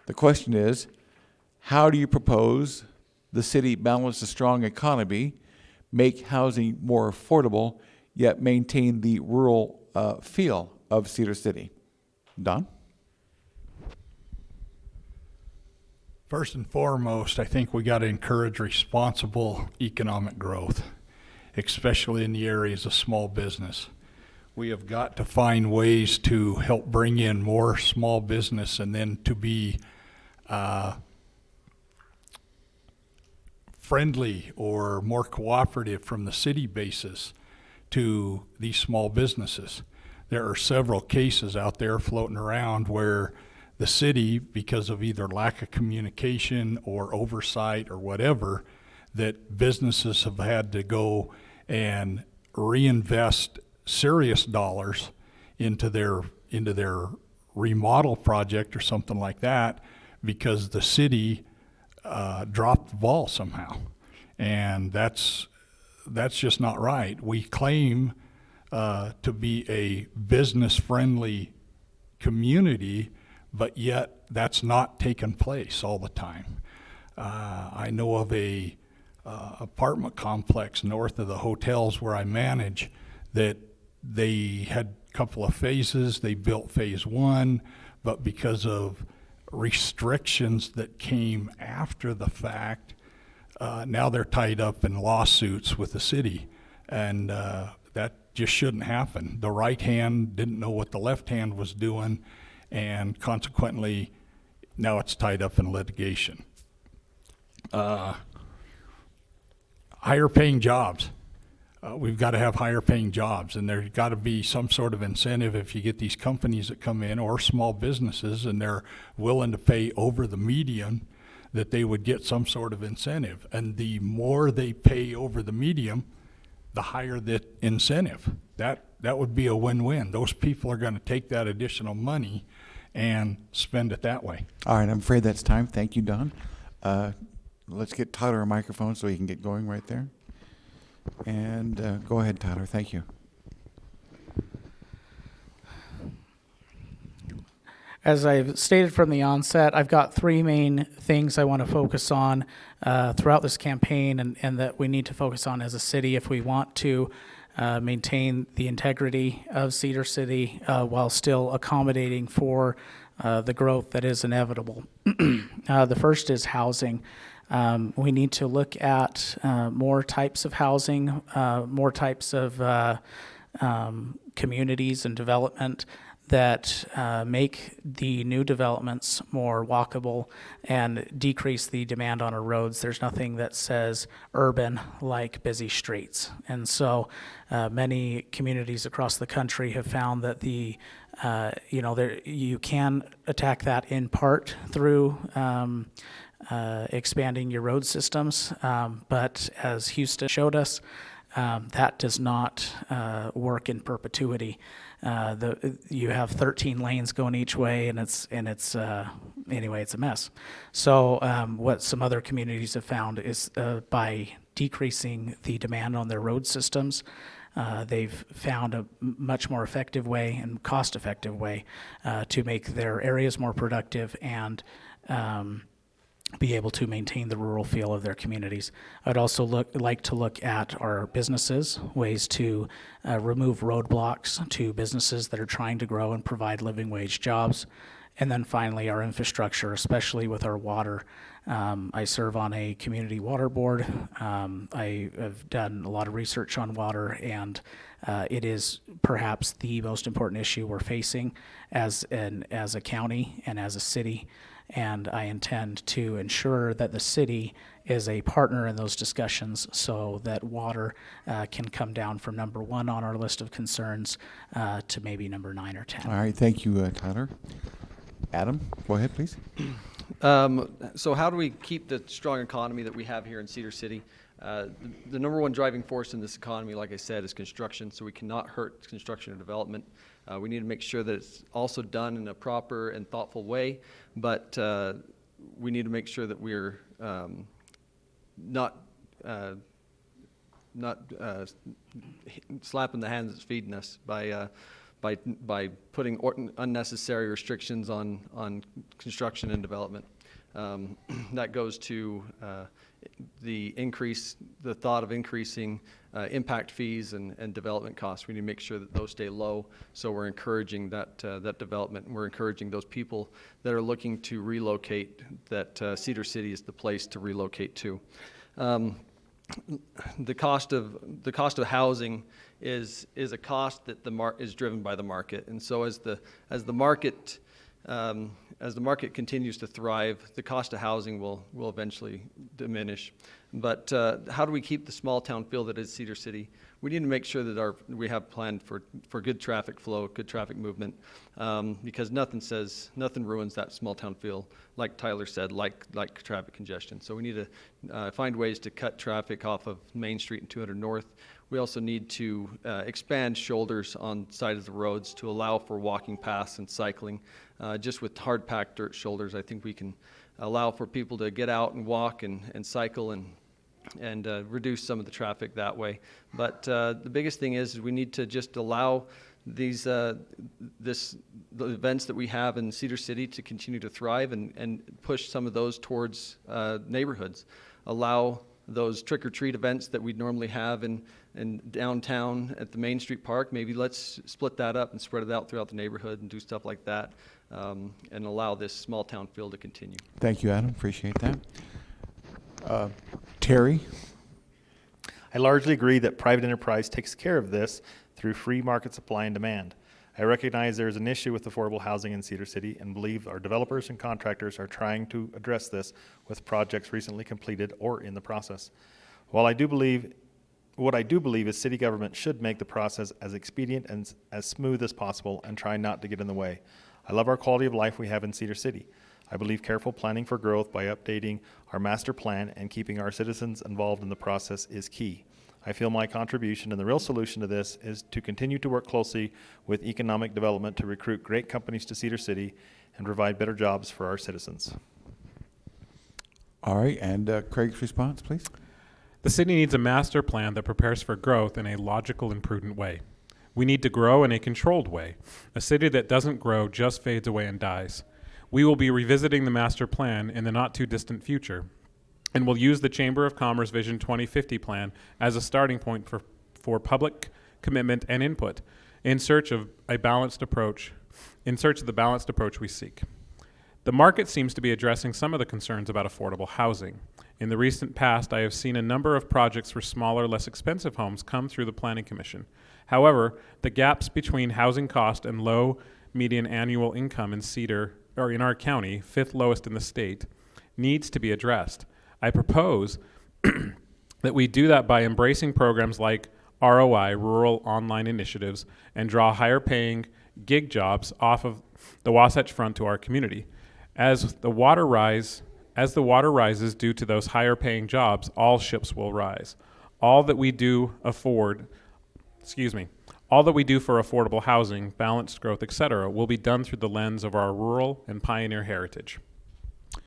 The question is, how do you propose the city balance a strong economy, make housing more affordable, yet maintain the rural feel of Cedar City? Don? First and foremost, I think we got to encourage responsible economic growth, especially in the areas of small business. We have got to find ways to help bring in more small business and then to be friendly or more cooperative from the city basis to these small businesses. There are several cases out there floating around where the city, because of either lack of communication or oversight or whatever, that businesses have had to go and reinvest serious dollars into their remodel project or something like that because the city dropped the ball somehow, and that's just not right. We claim to be a business-friendly community, but yet that's not taking place all the time. I know of a apartment complex north of the hotels where I manage that they had a couple of phases. They built phase one, but because of restrictions that came after the fact, now they're tied up in lawsuits with the city, and that just shouldn't happen. The right hand didn't know what the left hand was doing, and consequently, now it's tied up in litigation. Higher paying jobs. We've got to have higher paying jobs, and there's got to be some sort of incentive if you get these companies that come in or small businesses and they're willing to pay over the median, that they would get some sort of incentive. And the more they pay over the median, the higher the incentive. That would be a win-win. Those people are going to take that additional money and spend it that way. All right, I'm afraid that's time. Thank you, Don. Let's get Tyler a microphone so he can get going right there. And go ahead, Tyler. Thank you. As I've stated from the onset, I've got three main things I want to focus on throughout this campaign and that we need to focus on as a city if we want to maintain the integrity of Cedar City while still accommodating for the growth that is inevitable. The first is housing. We need to look at more types of housing, more types of communities and development that make the new developments more walkable and decrease the demand on our roads. There's nothing that says urban like busy streets. And so many communities across the country have found that you can attack that in part through expanding your road systems, but as Houston showed us, that does not work in perpetuity. You have 13 lanes going each way, and it's a mess. So what some other communities have found is by decreasing the demand on their road systems, they've found a much more effective way and cost-effective way to make their areas more productive and be able to maintain the rural feel of their communities. I'd also like to look at our businesses, ways to remove roadblocks to businesses that are trying to grow and provide living wage jobs. And then finally, our infrastructure, especially with our water. I serve on a community water board. I have done a lot of research on water, and it is perhaps the most important issue we're facing as a county and as a city. And I intend to ensure that the city is a partner in those discussions so that water can come down from number 1 on our list of concerns to maybe number 9 or 10. All right, thank you, Tyler. Adam, go ahead, please. So how do we keep the strong economy that we have here in Cedar City? The number one driving force in this economy, like I said, is construction, so we cannot hurt construction and development. We need to make sure that it's also done in a proper and thoughtful way, but we need to make sure that we're not slapping the hand that's feeding us by by putting unnecessary restrictions on construction and development. That goes to the thought of increasing impact fees and development costs. We need to make sure that those stay low, so we're encouraging that development, and we're encouraging those people that are looking to relocate, that Cedar City is the place to relocate to. The cost of housing is a cost that is driven by the market, and so as the market continues to thrive, the cost of housing will eventually diminish. But how do we keep the small town feel that is Cedar City? We need to make sure that we have planned for good traffic flow, good traffic movement, because nothing ruins that small town feel, like Tyler said, like traffic congestion. So we need to find ways to cut traffic off of Main Street and 200 North. We also need to expand shoulders on side of the roads to allow for walking paths and cycling. Just with hard-packed dirt shoulders, I think we can allow for people to get out and walk and cycle and reduce some of the traffic that way. But the biggest thing is we need to just allow the events that we have in Cedar City to continue to thrive and push some of those towards neighborhoods. Allow those trick-or-treat events that we'd normally have in downtown at the Main Street Park. Maybe let's split that up and spread it out throughout the neighborhood and do stuff like that, and allow this small town feel to continue. Thank you, Adam. Appreciate that. Terry? I largely agree that private enterprise takes care of this through free market supply and demand. I recognize there is an issue with affordable housing in Cedar City and believe our developers and contractors are trying to address this with projects recently completed or in the process. What I do believe is city government should make the process as expedient and as smooth as possible and try not to get in the way. I love our quality of life we have in Cedar City. I believe careful planning for growth by updating our master plan and keeping our citizens involved in the process is key. I feel my contribution and the real solution to this is to continue to work closely with economic development to recruit great companies to Cedar City and provide better jobs for our citizens. All right, and Craig's response, please. The city needs a master plan that prepares for growth in a logical and prudent way. We need to grow in a controlled way. A city that doesn't grow just fades away and dies. We will be revisiting the master plan in the not-too-distant future, and we'll use the Chamber of Commerce Vision 2050 plan as a starting point for public commitment and input in search of the balanced approach we seek. The market seems to be addressing some of the concerns about affordable housing. In the recent past, I have seen a number of projects for smaller, less expensive homes come through the Planning Commission. However, the gaps between housing cost and low median annual income in our county, fifth lowest in the state, needs to be addressed. I propose that we do that by embracing programs like ROI, Rural Online Initiatives, and draw higher paying gig jobs off of the Wasatch Front to our community. As the water rises due to those higher paying jobs, all ships will rise. All that we do for affordable housing, balanced growth, etc., will be done through the lens of our rural and pioneer heritage.